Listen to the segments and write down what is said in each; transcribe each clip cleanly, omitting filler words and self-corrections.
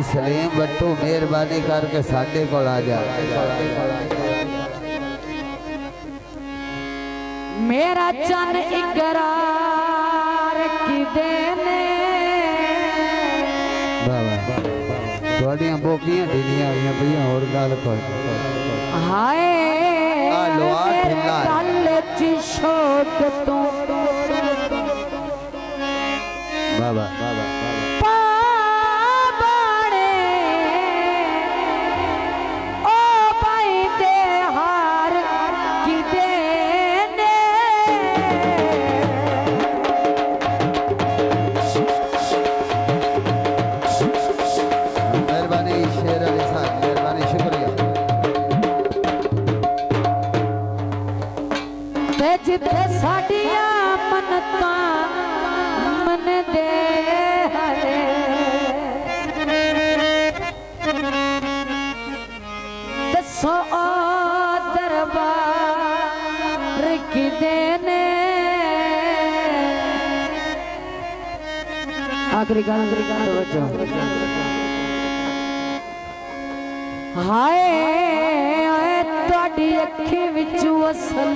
सलीम बट्टू मेहरबानी करके साडे कोल आ जा। मेरा चन इकरार की देने थोड़िया बोकियां ढीलियां हुई भैया और गल कोई हाय गल च छोट तू बाबा जिथे साडिया मनता मन दे दसो दरबार की देने आखिरी गाना हाय तुहाडी अखी विचों असल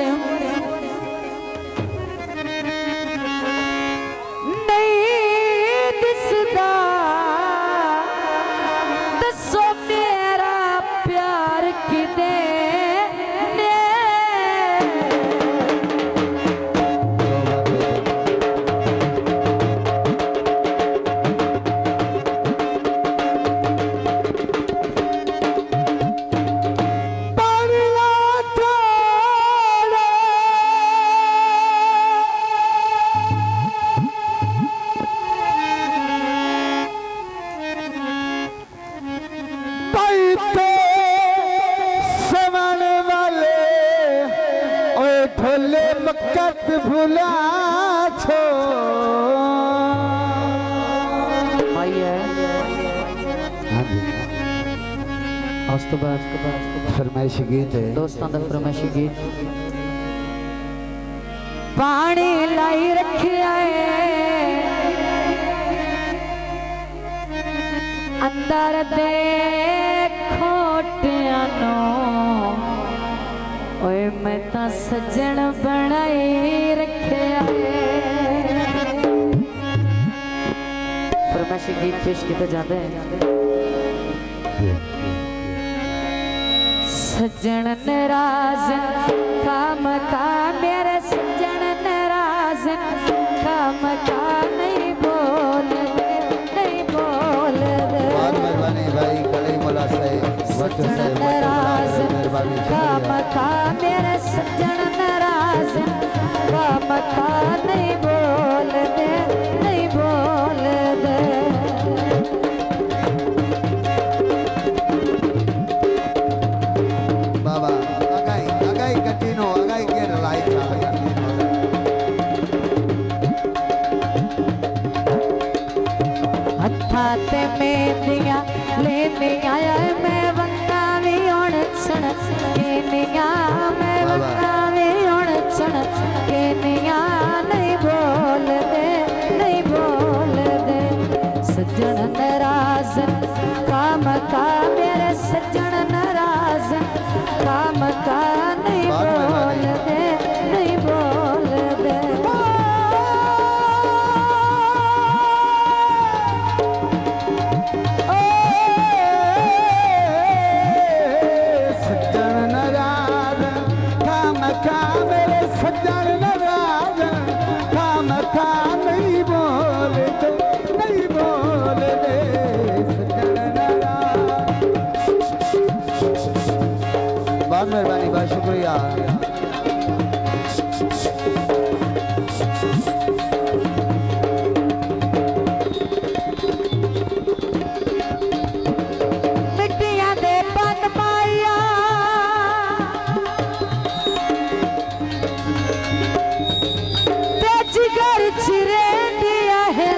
मक्कत भुला छो फरमाइशी गीत है दोस्तों का फरमाइशी गीत पानी लाई रखिया अंदर देखो टियानो ओए मैं ता सजन बनाई रखिया फरमाइशी गीत पेश किए जाते हैं सजन नाराज काम का मेरे सजन नाराज काम का नहीं बोल भाई कली मोला सजन नाराज काम का मेरे सजन नाराज काम का नहीं बोल दे हाथे में दिया लेने आया मैं वंगा भी उण सुन केनिया मैं वंगा भी उण सुन केनिया नहीं बोल दे सज्जन नाराज काम का मेरे सज्जन नाराज काम का नहीं बोल दे मेहरबानी बहुत शुक्रिया मिट्टिया दे पन पाया तेज घर चिरे दिया है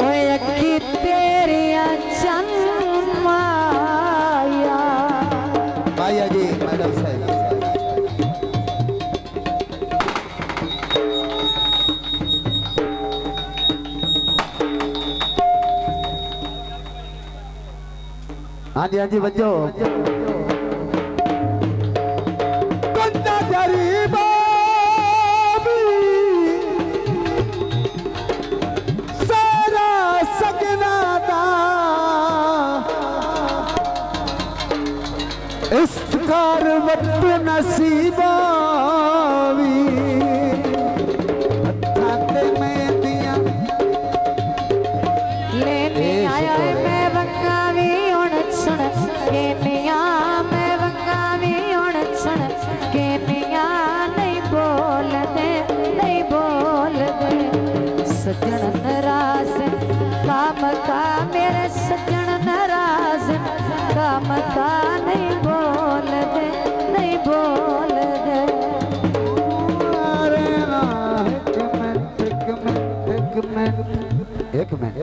ओए अखी तेरिया भाई जी मैडम साहब हाँ जी बच्चों इफ्तार वक्त नसीबावी हत्थे में दिया लेने आया है मैं वंगावी उन सुन के निया मैं वंगावी उन सुन के निया नहीं बोल दे सजन नाराज काम का मेरे सजन नाराज काम का नहीं बोल दे एक मिनट